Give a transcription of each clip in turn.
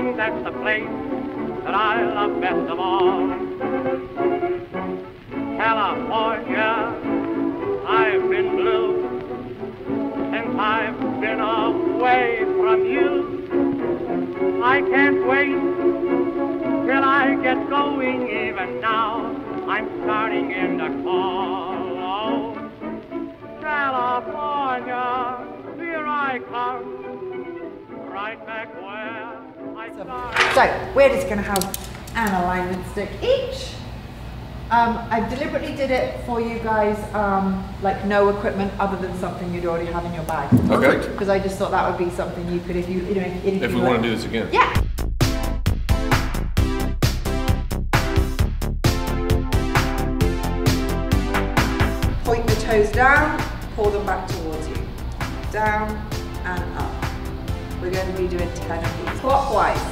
think that's the place that I love best of all. California, I've been blue since I've been away from you. I can't wait till I get going. Even now, I'm starting in the call. Oh, California, here I come, right back where I started. So we're just going to have an alignment stick each. I deliberately did it for you guys, like no equipment other than something you'd already have in your bag. Okay. Because I just thought that would be something you could, if you know, if we want to do this again. Yeah. Point the toes down, pull them back towards you. Down and up. We're going to be doing 10 of these. Clockwise.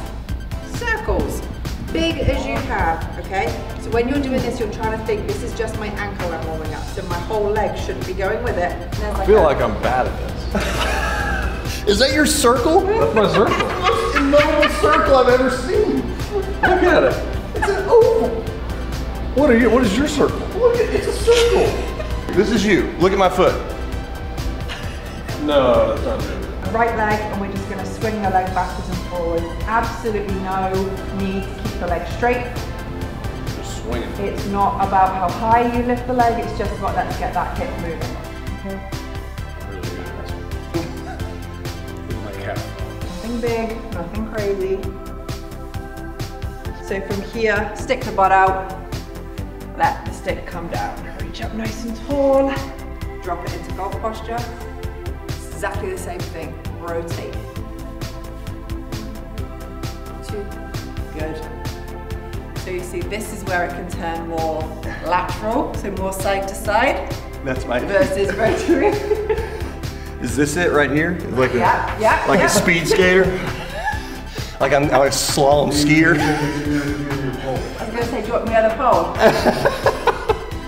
Circles. Big as you can, okay? So when you're doing this, you're trying to think, this is just my ankle I'm warming up, so my whole leg shouldn't be going with it. I feel like I'm bad at this. Is that your circle? That's my circle. That's the most enormous circle I've ever seen. Look at it. It's an oval. What is your circle? Look at it's a circle. This is you. Look at my foot. No, that's not true. Right leg, and we're just going to swing the leg backwards and forwards. Absolutely no need to keep the leg straight. Just swinging. It's not about how high you lift the leg, it's just about let's get that hip moving. Okay? My calf. Nothing big, nothing crazy. So from here, stick the butt out, let the stick come down. Reach up nice and tall, drop it into golf posture. Exactly the same thing, rotate. 2, good. So you see, this is where it can turn more lateral, so more side to side. That's my versus rotary. Is this it right here? Like a a speed skater? Like I'm a slalom skier? I was going to say, do you want the other pole?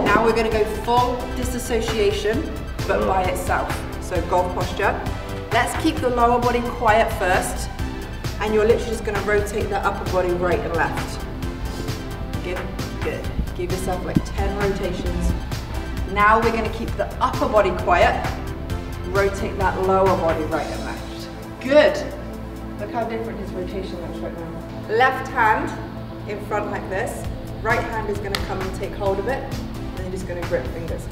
Now we're going to go full disassociation, but by itself. So golf posture. Let's keep the lower body quiet first, and you're literally just going to rotate the upper body right and left. Good, good. Give yourself like 10 rotations. Now we're going to keep the upper body quiet, rotate that lower body right and left. Good. Look how different his rotation looks right now. Left hand in front like this. Right hand is going to come and take hold of it, and then you're just going to grip fingers.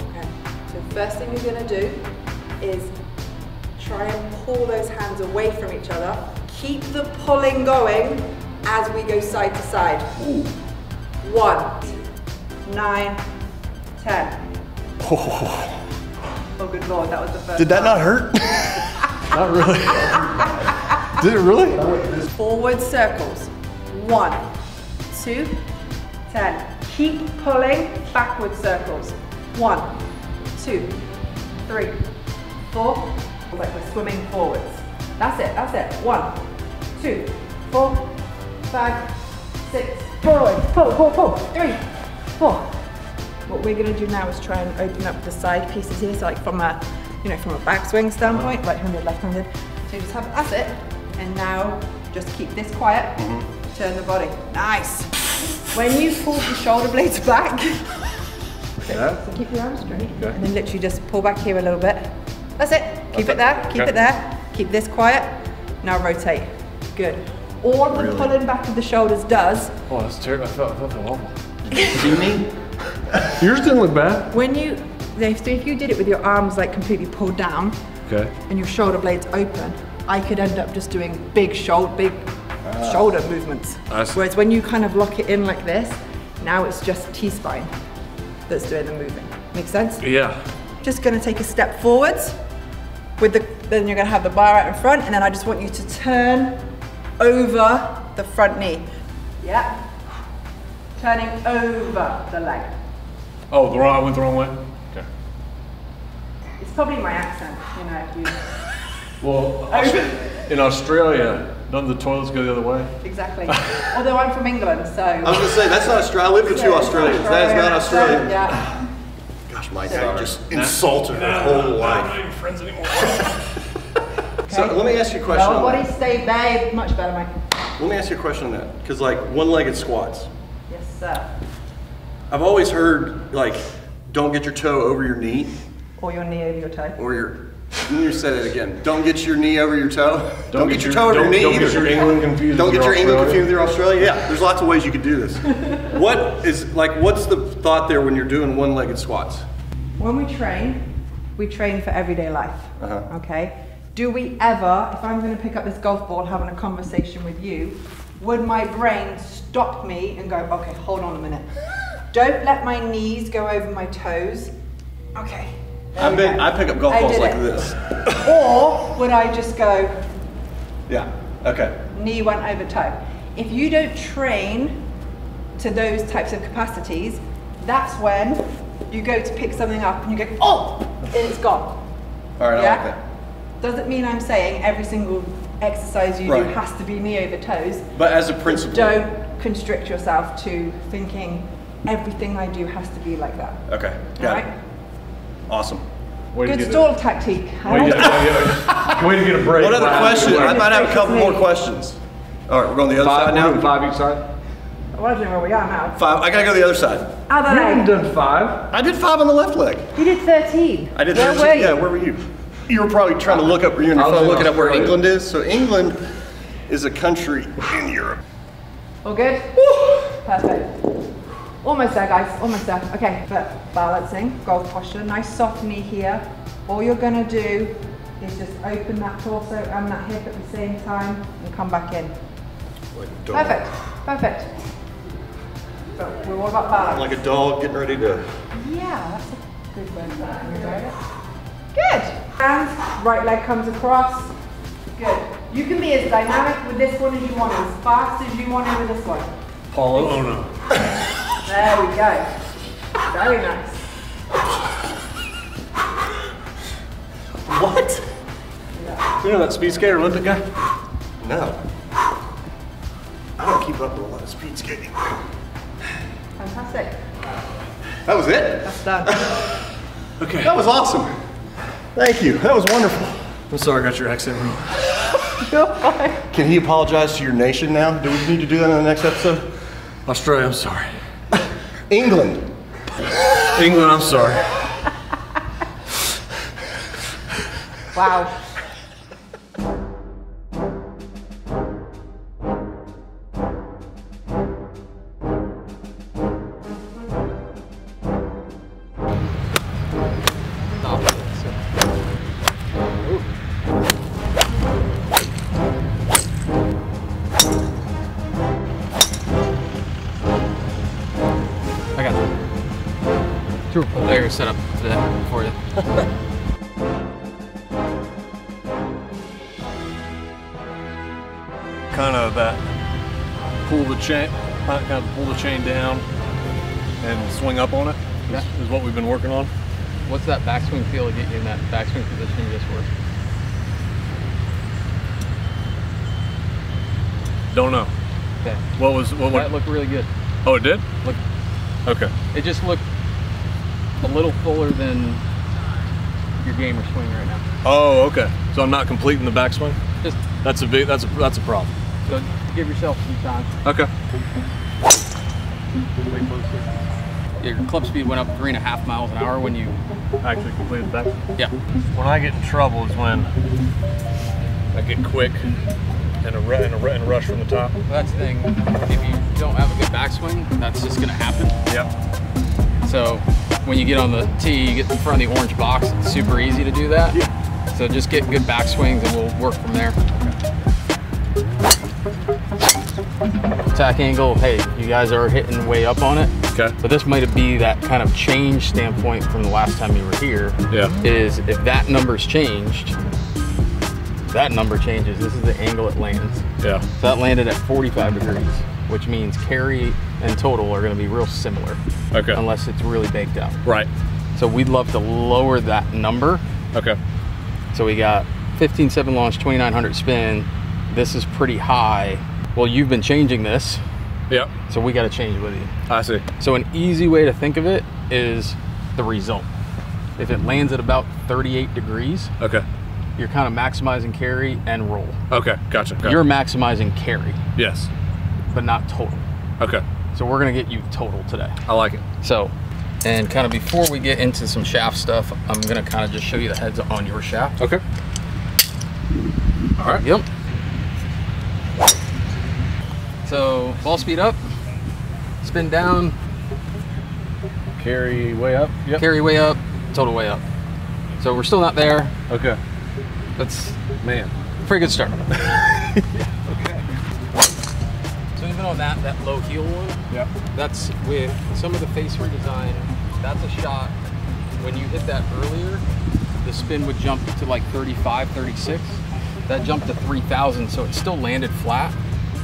Okay. So first thing you're going to do is try and pull those hands away from each other. Keep the pulling going as we go side to side. 1, 9, 10. Oh good Lord, that was the first. Did that not hurt? Not really. Did it really? Forward circles. 1, 2, 10. Keep pulling, backward circles. 1, 2, 3, 4. Like we're swimming forwards. That's it, that's it. 1, 2, 4, 5, 6. Forward, pull. 3, 4. What we're going to do now is try and open up the side pieces here. So like from a, from a backswing standpoint, right-handed, left-handed. So you just have, that's it. And now just keep this quiet. Turn the body. Nice. When you pull the shoulder blades back, so keep your arms straight. Okay. And then literally just pull back here a little bit. That's it. Keep it there. Keep it there. Keep this quiet. Now rotate. Good. All the pulling back of the shoulders does. Oh, that's terrible. I felt awful. See me? Yours didn't look bad. When you, so if you did it with your arms like completely pulled down, okay, and your shoulder blades open, I could end up just doing big shoulder movements. Whereas when you kind of lock it in like this, now it's just T-spine that's doing the moving. Make sense? Yeah. Just gonna take a step forwards with then you're gonna have the bar out in front, and then I just want you to turn over the front knee. Yeah. Turning over the leg. Oh, I went the wrong way? Okay. It's probably my accent, Well, in Australia, don't the toilets go the other way? Exactly. Although I'm from England, so. I was going to say, that's not Australia. I lived with 2 Australians. That is not Australian. Yeah. Gosh, my dad just insulted her whole life. Not even friends anymore. So let me ask you a question. Nobody stay babe. Much better, Mike. Let me ask you a question on that. Because like one-legged squats, Yes, sir. I've always heard like, don't get your toe over your knee Or your knee over your toe. or your, you said it again. Don't get your knee over your toe. Don't get your toe over your knee Don't either. get your England confused. Don't with get your England Australia. confused with your Australia. Yeah, there's lots of ways you could do this. What's the thought there when you're doing one-legged squats? When we train for everyday life. Okay? Do we ever, if I'm going to pick up this golf ball having a conversation with you, would my brain stop me and go, okay, hold on a minute. Don't let my knees go over my toes. Okay. I pick up golf I balls did like it. this. Or would I just go, Yeah, okay. knee went over toe? If you don't train to those types of capacities, that's when you go to pick something up and you go, oh, and it's gone. All right, I Yeah? like that. Doesn't mean I'm saying every single exercise you do Right. has to be knee over toes. But as a principle. Don't constrict yourself to thinking everything I do has to be like that. Okay, All got right? it. Awesome. Way to Good get stall tactique. Way to get a break. One other Wow. question. I might have a couple more Me. questions. All right, we're going the other side We're doing now. 5 each side. I want to know where we are now. 5. I gotta go the other side. Other You haven't leg. done 5. I did 5 on the left leg. You did 13. I did Where 13. were you? Yeah, where were you? You were probably trying to look up, you're on your I was phone in looking up where Australia. England is. So England is a country in Europe. All good? Perfect. Almost there, guys. Almost there. Okay, but balancing, golf posture, nice soft knee here. All you're gonna do is just open that torso and that hip at the same time and come back in. Like a dog. Perfect. Perfect. So we're all about balance. Like a dog getting ready to. Yeah, that's a good word for that. Can you write it? Good. And right leg comes across. Good. You can be as dynamic with this one as you want, as fast as you want it with this one. Paulo Ono. There we go. Very nice. What? You know that speed skater Olympic guy? No. I don't keep up with a lot of speed skating. Fantastic. That was it? That's done. Okay. That was awesome. Thank you. That was wonderful. I'm sorry I got your accent wrong. You're fine. Can he apologize to your nation now? Do we need to do that in the next episode? Australia, I'm sorry. England. England, I'm sorry. Wow. I got two players set up for that for you. Kind of that pull the chain, kind of pull the chain down and swing up on it is what we've been working on. What's that backswing feel to get you in that backswing position you just were? Don't know. Okay. What That looked really good. Oh, it did? Look, Okay. it just looked a little fuller than your gamer swing right now. Oh, okay. So I'm not completing the backswing? Just That's a problem. so give yourself some time. Okay. Your club speed went up 3.5 miles an hour when you. Actually completed the backswing. Yeah. When I get in trouble is when I get quick and a rush from the top. Well, that's the thing. If you don't have a good backswing, that's just going to happen. Yep. So when you get on the tee, you get in front of the orange box. It's super easy to do that. Yeah. So just get good backswings and we'll work from there. Attack angle, hey, you guys are hitting way up on it. Okay. But this might be that kind of change standpoint from the last time you were here. Yeah. Is if that number's changed, that number changes. This is the angle it lands. Yeah. So that landed at 45 degrees, which means carry and total are gonna be real similar. Okay. Unless it's really baked out. Right. So we'd love to lower that number. Okay. So we got 15.7 launch, 2,900 spin. This is pretty high. Well, you've been changing this, Yep. so we got to change with you. I see. So an easy way to think of it is the result. If it lands at about 38 degrees, Okay. you're kind of maximizing carry and roll. Okay, gotcha. You're maximizing carry, yes. but not total. Okay, So we're gonna get you total today. I like it. So, and kind of before we get into some shaft stuff, I'm gonna kind of just show you the heads on your shaft. Okay. All right. Yep. So ball speed up, spin down, Carry way up. Yep. carry way up, total way up. So we're still not there. Okay. That's Man. a pretty good start. Okay. So even on that low heel one, Yep. that's with some of the face redesign. That's a shot. When you hit that earlier, the spin would jump to like 35, 36. That jumped to 3,000, so it still landed flat.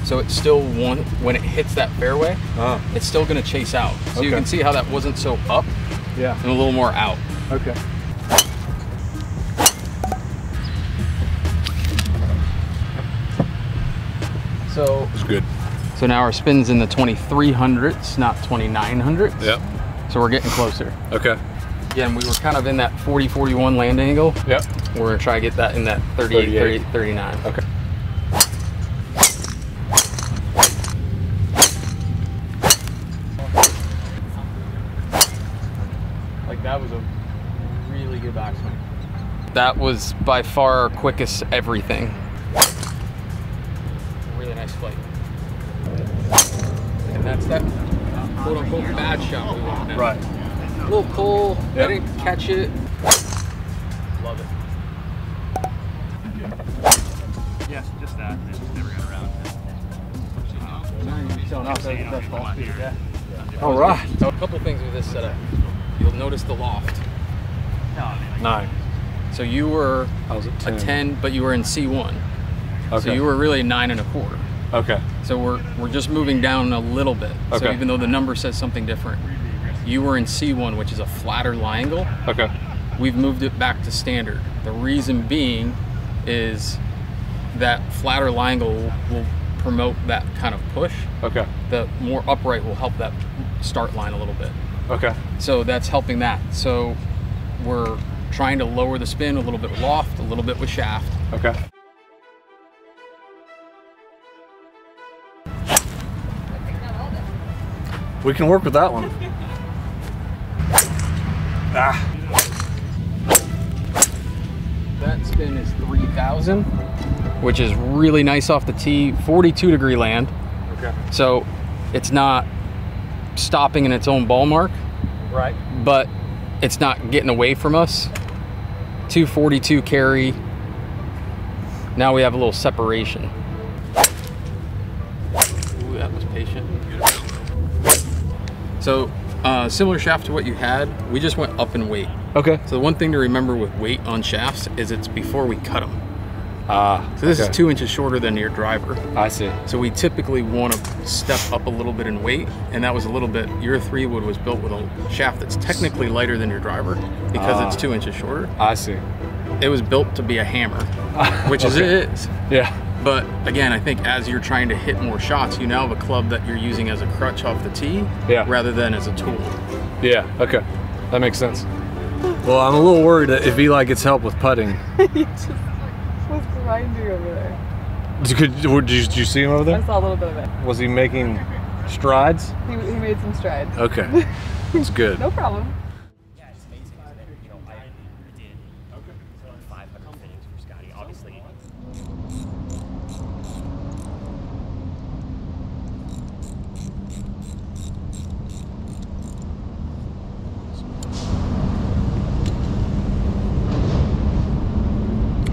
So it's still when it hits that fairway, it's still gonna chase out. So you Okay. can see how that wasn't so up Yeah. and a little more out. Okay. So It's good. so now our spin's in the 2300s, not 2900s. Yep. So we're getting closer. Okay. Again, we were kind of in that 40-41 land angle. Yep. We're gonna try to get that in that 38, 38. 39. Okay. Like that was a really good backswing. That was by far our quickest everything. Really nice flight. And that's that quote unquote bad shot we wanted. Right. A little pull, Yep. I didn't catch it. Love it. Yes, just that. I just never got around to All right. So a couple things with this setup. You'll notice the loft. 9. So you were I was at a 10, but you were in C1. So Okay. you were really 9 1/4. Okay. So we're just moving down a little bit. So Okay. even though the number says something different, you were in C1, which is a flatter lie angle. Okay. We've moved it back to standard. The reason being is that flatter lie angle will promote that kind of push. Okay. The more upright will help that start line a little bit. Okay. So that's helping that. So we're trying to lower the spin a little bit with loft, a little bit with shaft. Okay. We can work with that one. That spin is 3,000, which is really nice off the tee, 42-degree land. Okay. So it's not stopping in its own ball mark, Right. but it's not getting away from us. 242 carry. Now we have a little separation. Ooh, that was patient. So similar shaft to what you had, we just went up in weight. Okay. So the one thing to remember with weight on shafts is it's before we cut them. So this okay. is 2 inches shorter than your driver. I see. So we typically want to step up a little bit in weight, and that was a little bit, your 3-wood was built with a shaft that's technically lighter than your driver because it's 2 inches shorter. I see. It was built to be a hammer, which is Okay. it is. Yeah. But again, I think as you're trying to hit more shots, you now have a club that you're using as a crutch off the tee Yeah. rather than as a tool. Yeah. Okay. That makes sense. Well, I'm a little worried that if Eli gets help with putting. He just was grinding over there. Did you see him over I there? saw a little bit of it. Was he making strides? He made some strides. Okay. That's good. No problem. Yeah, it's amazing, isn't it? You know, I did 500 fittings for Scotty. Obviously,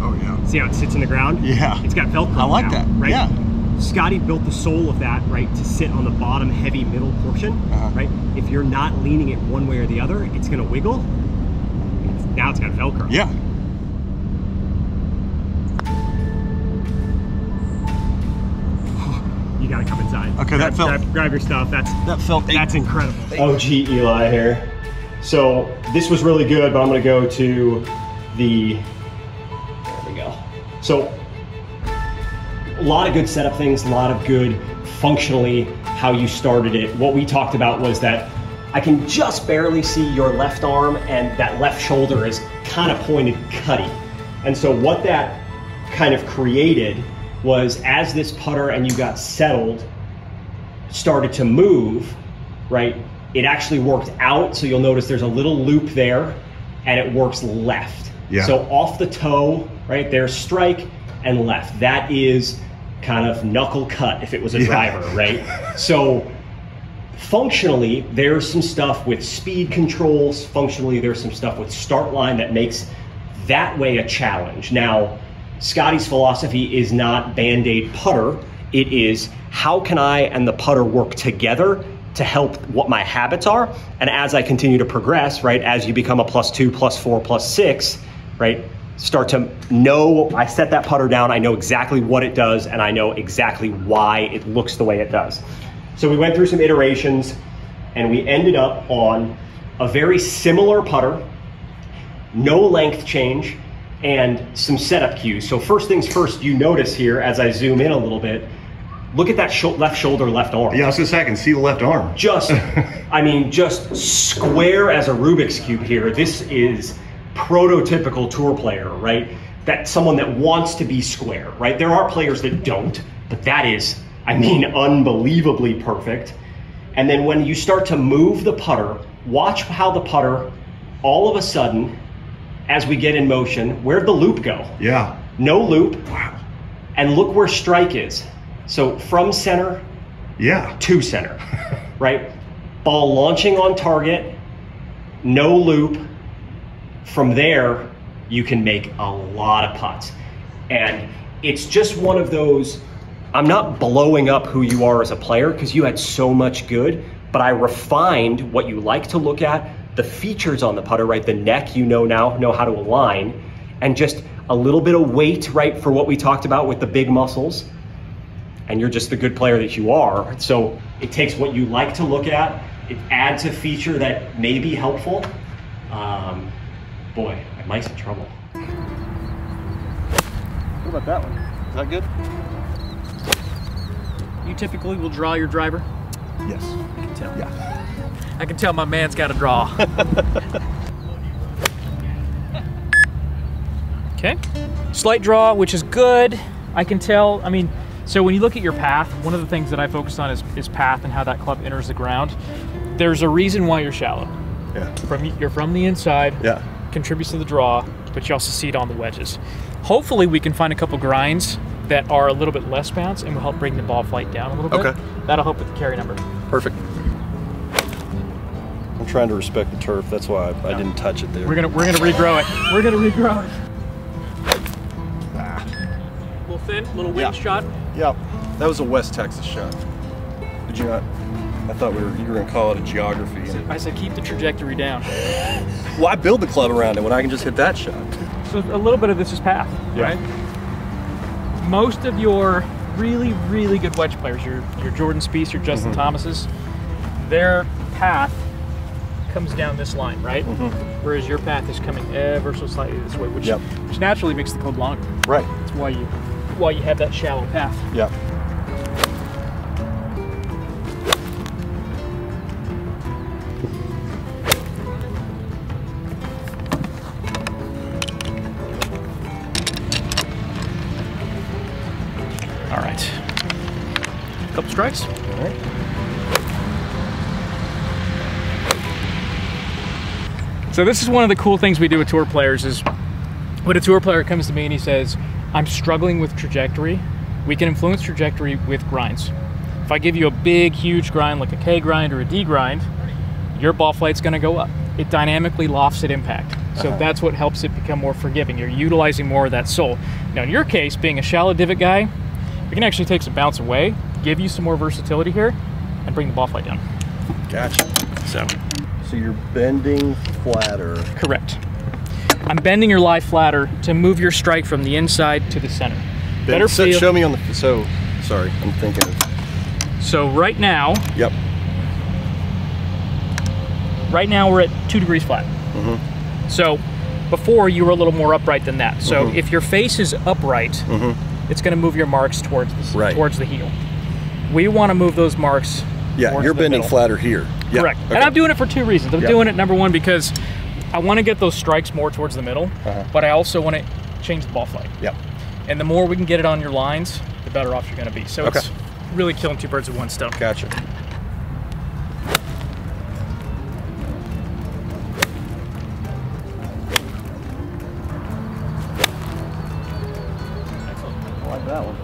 Oh yeah. See how it sits in the ground? Yeah. It's got Velcro I like now, that. right? Yeah. Scotty built the sole of that, right, to sit on the bottom heavy middle portion, right? If you're not leaning it one way or the other, it's gonna wiggle. Now it's got Velcro. Yeah. You gotta come inside. Okay, that felt- grab your stuff. That's felt incredible. OG Eli here. So this was really good, but I'm gonna go to the, there we go. So a lot of good setup things, a lot of good functionally how you started it. What we talked about was that I can just barely see your left arm and that left shoulder is kind of pointed cutty. And so what that kind of created was, as this putter and you got settled started to move, right, it actually worked out. So you'll notice there's a little loop there and it works left. Yeah. So off the toe, right, there's strike and left. That is kind of knuckle cut if it was a driver, right? So functionally, there's some stuff with speed controls. Functionally, there's some stuff with start line that makes that way a challenge. Now, Scotty's philosophy is not Band-Aid putter. It is, how can I and the putter work together to help what my habits are? And as I continue to progress, right, as you become a +2, +4, +6, right, start to know, I set that putter down, I know exactly what it does, and I know exactly why it looks the way it does. So we went through some iterations, and we ended up on a very similar putter, no length change, and some setup cues. So first things first, you notice here, as I zoom in a little bit, look at that left shoulder, left arm. Yeah, I was gonna say, I can see the left arm. Just, I mean, just square as a Rubik's Cube here. This is prototypical tour player, right? That someone that wants to be square, right? There are players that don't, but that is, I mean, unbelievably perfect. And then when you start to move the putter, watch how the putter, all of a sudden, as we get in motion, where'd the loop go? Yeah. No loop. Wow. And look where strike is. So from center, yeah, to center, right? Ball launching on target, no loop. From there, you can make a lot of putts. And it's just one of those, I'm not blowing up who you are as a player because you had so much good, but I refined what you like to look at, the features on the putter, right? The neck, you know now, know how to align, and just a little bit of weight, right? For what we talked about with the big muscles. And you're just the good player that you are. So it takes what you like to look at, it adds a feature that may be helpful. Boy, my mic's in trouble. What about that one? Is that good? You typically will draw your driver? Yes. I can tell. Yeah. I can tell my man's got to draw. Okay. Slight draw, which is good. I can tell, I mean, so when you look at your path, one of the things that I focus on is path and how that club enters the ground. There's a reason why you're shallow. Yeah. You're from the inside. Yeah. Contributes to the draw, but you also see it on the wedges. Hopefully we can find a couple grinds that are a little bit less bounce and will help bring the ball flight down a little bit. Okay. That'll help with the carry number. Perfect. I'm trying to respect the turf. That's why I didn't touch it there. We're gonna regrow it. We're gonna regrow it. A little thin, little wind shot. Yeah, that was a West Texas shot. Did you not? I thought you were gonna call it a geography. I said keep the trajectory down. Well, I build the club around it when I can just hit that shot. So a little bit of this is path, right? Most of your really, really good wedge players, your Jordan Spieth, your Justin Thomases, their path comes down this line, right? Whereas your path is coming ever so slightly this way, which naturally makes the club longer. Right. That's why you have that shallow path. Yeah. All right. Couple strikes. All right. So this is one of the cool things we do with tour players is when a tour player comes to me and he says, I'm struggling with trajectory, we can influence trajectory with grinds. If I give you a big, huge grind like a K grind or a D grind, your ball flight's gonna go up. It dynamically lofts at impact. So that's what helps it become more forgiving. You're utilizing more of that sole. Now in your case, being a shallow divot guy, we can actually take some bounce away, give you some more versatility here, and bring the ball flight down. Gotcha. So you're bending flatter. Correct. I'm bending your lie flatter to move your strike from the inside to the center. Better feel. Show me on the, sorry, I'm thinking of. So right now. Yep. Right now we're at 2 degrees flat. So before you were a little more upright than that. So if your face is upright, it's gonna move your marks towards the heel. We wanna move those marks. Yeah, you're bending flatter here. Yeah. Correct. Okay. And I'm doing it for 2 reasons. I'm doing it, number one, because I want to get those strikes more towards the middle, but I also want to change the ball flight. Yep. And the more we can get it on your lines, the better off you're going to be. So it's really killing 2 birds with 1 stone. Gotcha. I like that one.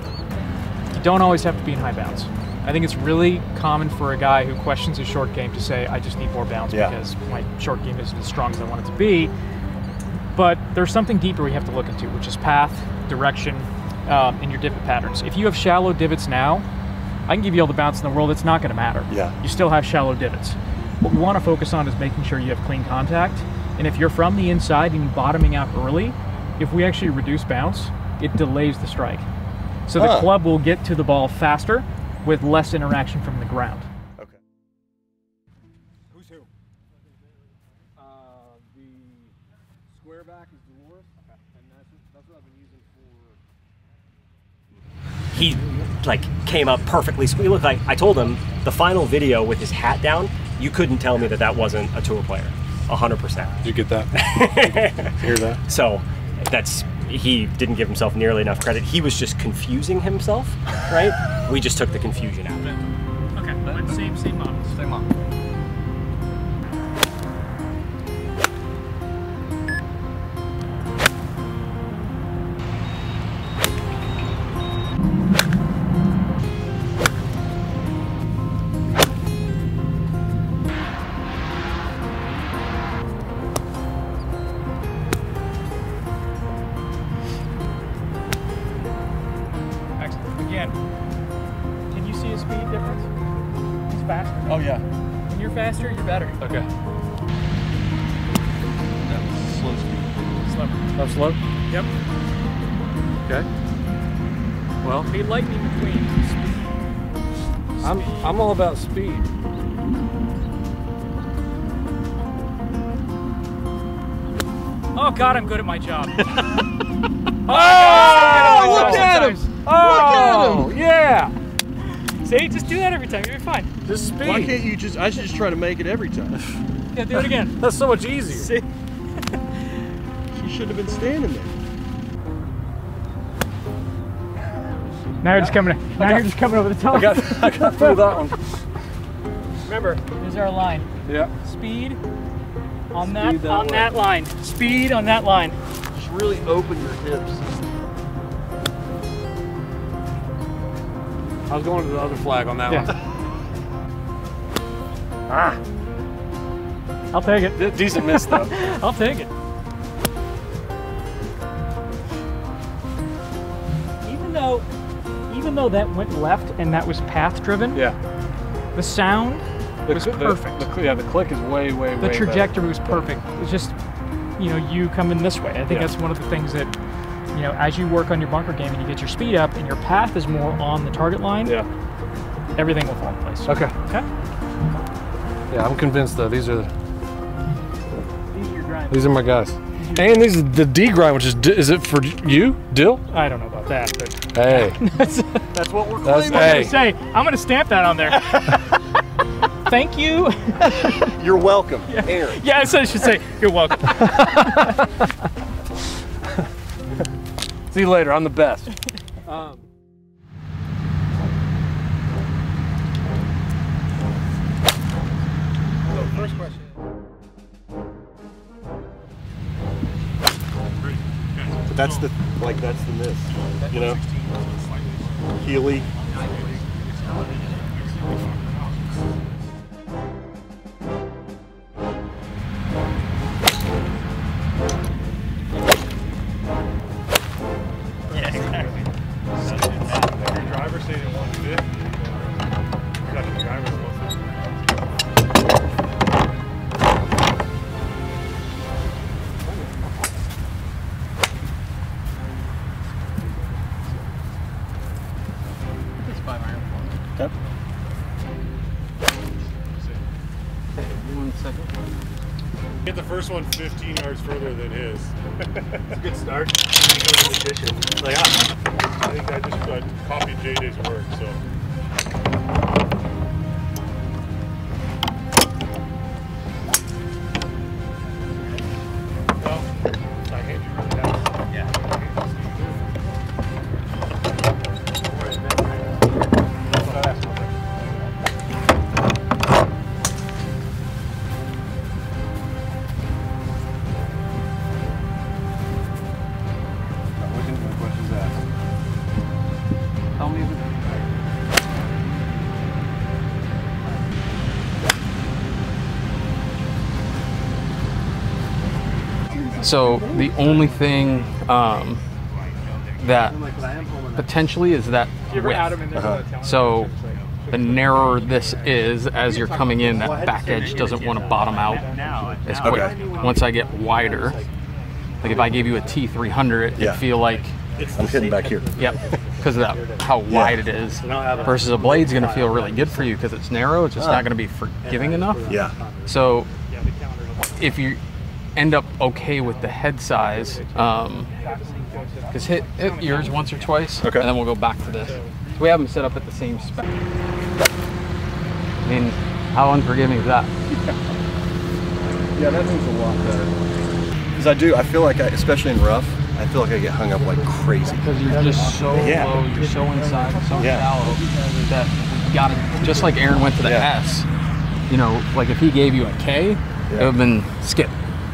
You don't always have to be in high bounds. I think it's really common for a guy who questions his short game to say, I just need more bounds because my short game isn't as strong as I want it to be. But there's something deeper we have to look into, which is path, direction, and your divot patterns. If you have shallow divots now, I can give you all the bounce in the world, it's not going to matter. Yeah. You still have shallow divots. What we want to focus on is making sure you have clean contact. And if you're from the inside and you're bottoming out early, if we actually reduce bounce, it delays the strike. So the club will get to the ball faster with less interaction from the ground. Okay. Who's who? The square back is Dolores, and that's what I've been using for. He like came up perfectly. He looked like, I told him the final video with his hat down, you couldn't tell me that that wasn't a tour player, 100%. Did you get that? Hear that? So he didn't give himself nearly enough credit. He was just confusing himself, right? We just took the confusion out. Okay, but same model. Same model. Again, can you see a speed difference? It's faster. Oh yeah. When you're faster, you're better. Okay. Slow speed. Slower. Oh, slow? Yep. Okay. Well, Be lightning between speed. I'm all about speed. Oh God, I'm good at my job. Oh, look at him! Oh, yeah! See, just do that every time. You'll be fine. Just speed. Why can't you just? I should just try to make it every time. Yeah, do it again. That's so much easier. See? You should have been standing there. Now you're just coming. Now you're just coming over the top. I got through that one. Remember, here's our line. Yeah. Speed on Speed that line. Speed on that line. Just really open your hips. I was going to the other flag on that one. I'll take it. Decent miss though. I'll take it. Even though that went left and that was path driven, Yeah. the sound was perfect. The click is way The trajectory was perfect. It's just, you coming this way. I think that's one of the things that, as you work on your bunker game and you get your speed up and your path is more on the target line, everything will fall in place. Okay. Okay? Yeah, I'm convinced though. These are Your grind. my guys. And these are the D grind, which is it for you, Dill? I don't know about that, but Hey. that's what we're claiming. I'm gonna stamp that on there. Thank you. You're welcome, Aaron. Yeah, that's what I should say. You're welcome. See you later. I'm the best. First question. But that's the miss, Healy. Yeah, exactly. Your driver stayed at 150. Got your driver supposed to. Okay. 1 second. Get the first one 15 yards further than his. It's a good start. Like, I think I just copied JJ's work, so. Well, I hand you really down. Yeah. So the only thing that potentially is that width. So the narrower this is, as you're coming in, that back edge doesn't want to bottom out as quick. Okay. Once I get wider, like if I gave you a T300, it'd feel like I'm hitting back here. Yep, because of that, how wide it is. Versus a blade's going to feel really good for you because it's narrow. It's just not going to be forgiving enough. Yeah. So if you end up okay with the head size, because hit yours once or twice, okay, and then we'll go back to this. So we have them set up at the same spec. I mean, how unforgiving is that? Yeah, that thing's a lot better. Because I feel like, especially in rough, I feel like I get hung up like crazy. Because you're just so low, you're so inside, so shallow, that you gotta, just like Aaron went to the S, you know, like if he gave you a K, it would have been skip.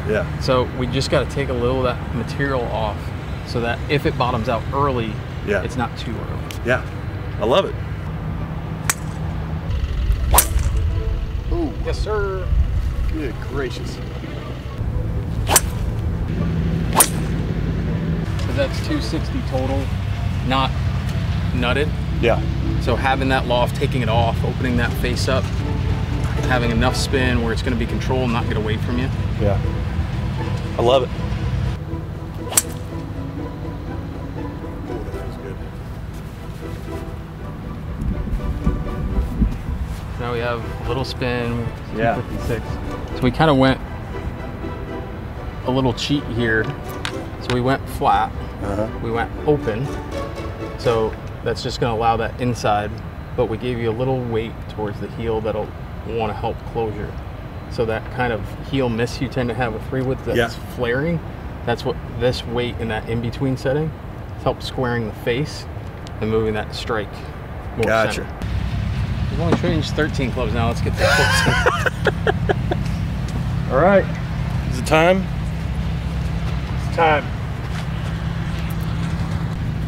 Yeah. So we just got to take a little of that material off so that if it bottoms out early, it's not too early. Yeah, I love it. Ooh. Yes, sir. Good gracious. So that's 260 total, not nutted. Yeah. So having that loft, taking it off, opening that face up, having enough spin where it's going to be controlled and not get away from you. Yeah. I love it. Now we have a little spin, 256. So we kind of went a little cheat here. So we went flat, we went open. So that's just gonna allow that inside, but we gave you a little weight towards the heel that'll wanna help closure. So that kind of heel miss you tend to have with 3 wood that's flaring, that's what this weight in that in-between setting helps squaring the face and moving that strike more center. We've only changed 13 clubs now, let's get to 14. All right, is it time? It's time.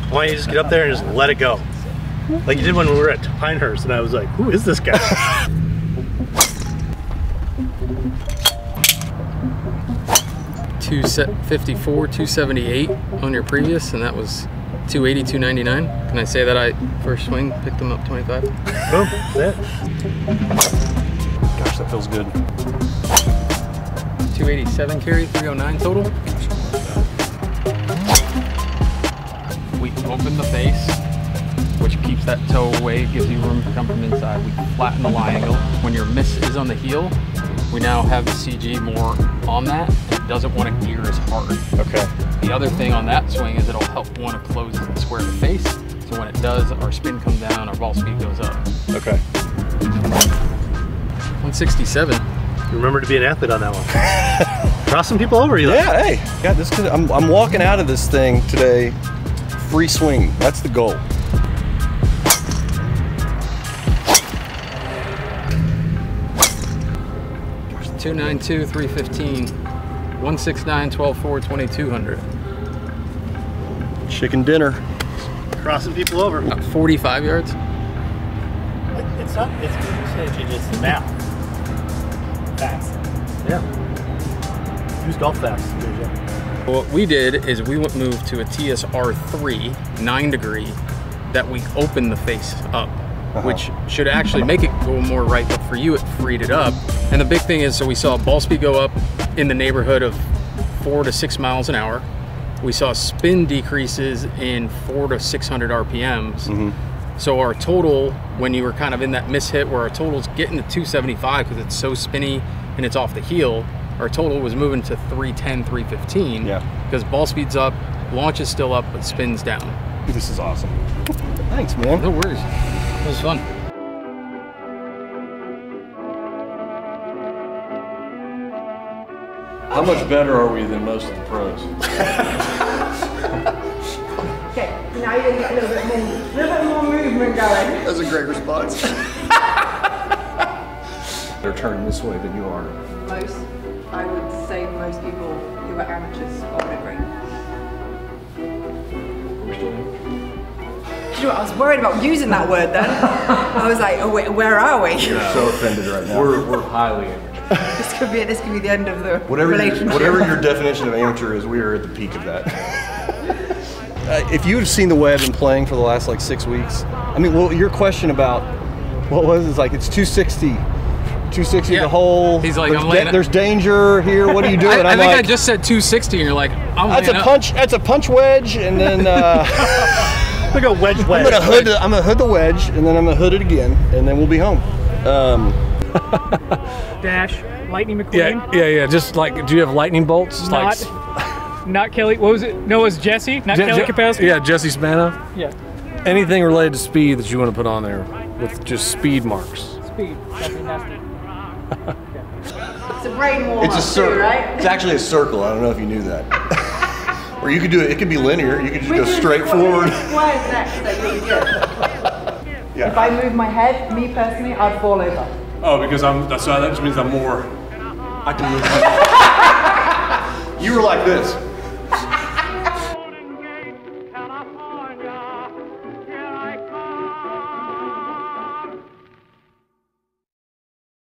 Why don't you just get up there and just let it go? Like you did when we were at Pinehurst, and I was like, who is this guy? $254, $278 on your previous, and that was $280, $299. Can I say that I first swing picked them up 25? Boom, that's it. Gosh, that feels good. 287 carry, 309 total. We open the face, which keeps that toe away, gives you room to come from inside. We flatten the lie angle. When your miss is on the heel, we now have the CG more on that. It doesn't want to gear as hard. Okay. The other thing on that swing is it'll help want to close and square the face. So when it does, our spin comes down, our ball speed goes up. Okay. 167. Remember to be an athlete on that one. Cross some people over, Eli. Yeah, hey. Yeah, this could, I'm walking out of this thing today free swing. That's the goal. $292, $315, $169, $12.4, $2,200. Chicken dinner. Crossing people over. About 45 yards. It's not, it's just the math. Fast. Yeah. Use golf fast. What we did is we moved to a TSR3 9 degree that we opened the face up, which should actually make it go more right, but for you it freed it up. And the big thing is, so we saw ball speed go up in the neighborhood of 4 to 6 miles an hour. We saw spin decreases in 400 to 600 RPMs. So our total, when you were kind of in that miss hit where our total's getting to 275 because it's so spinny and it's off the heel, our total was moving to 310, 315. Yeah. Because ball speed's up, launch is still up, but spin's down. This is awesome. Thanks, man. No worries. It was fun. How much better are we than most of the pros? Okay, now you're gonna get a little bit more movement going. That's a great response. They're turning this way than you are. Most, I would say most people who are amateurs, I would agree. You know what, I was worried about using that word then. I was like, oh wait, where are we? So offended right now. We're highly amateur. This could be the end of the relationship. Whatever your definition of amateur is, we are at the peak of that. If you had seen the way I've been playing for the last like 6 weeks, I mean, well, your question about what was it's like it's 260 the hole. He's like, there's danger here. What are you doing? I think I just said 260, and you're like, that's a punch. That's a punch wedge, and then look at wedge. I'm gonna hood the wedge, and then I'm gonna hood it again, and then we'll be home. Dash, Lightning McQueen. Yeah. Just like, do you have lightning bolts? Not Kelly. What was it? No, it was Jesse. Not Kelly Kapowski. Yeah, Jesse Spano. Yeah. Anything related to speed that you want to put on there with just speed marks. Speed. That'd be nasty. It's a brain warm. It's a circle, right? It's actually a circle. I don't know if you knew that. Or you could do it. It could be linear. You could just go straight forward. Squares next that you do. Yeah. If I move my head, me personally, I'd fall over. Oh, because that just means I'm more. I can move. You were like this.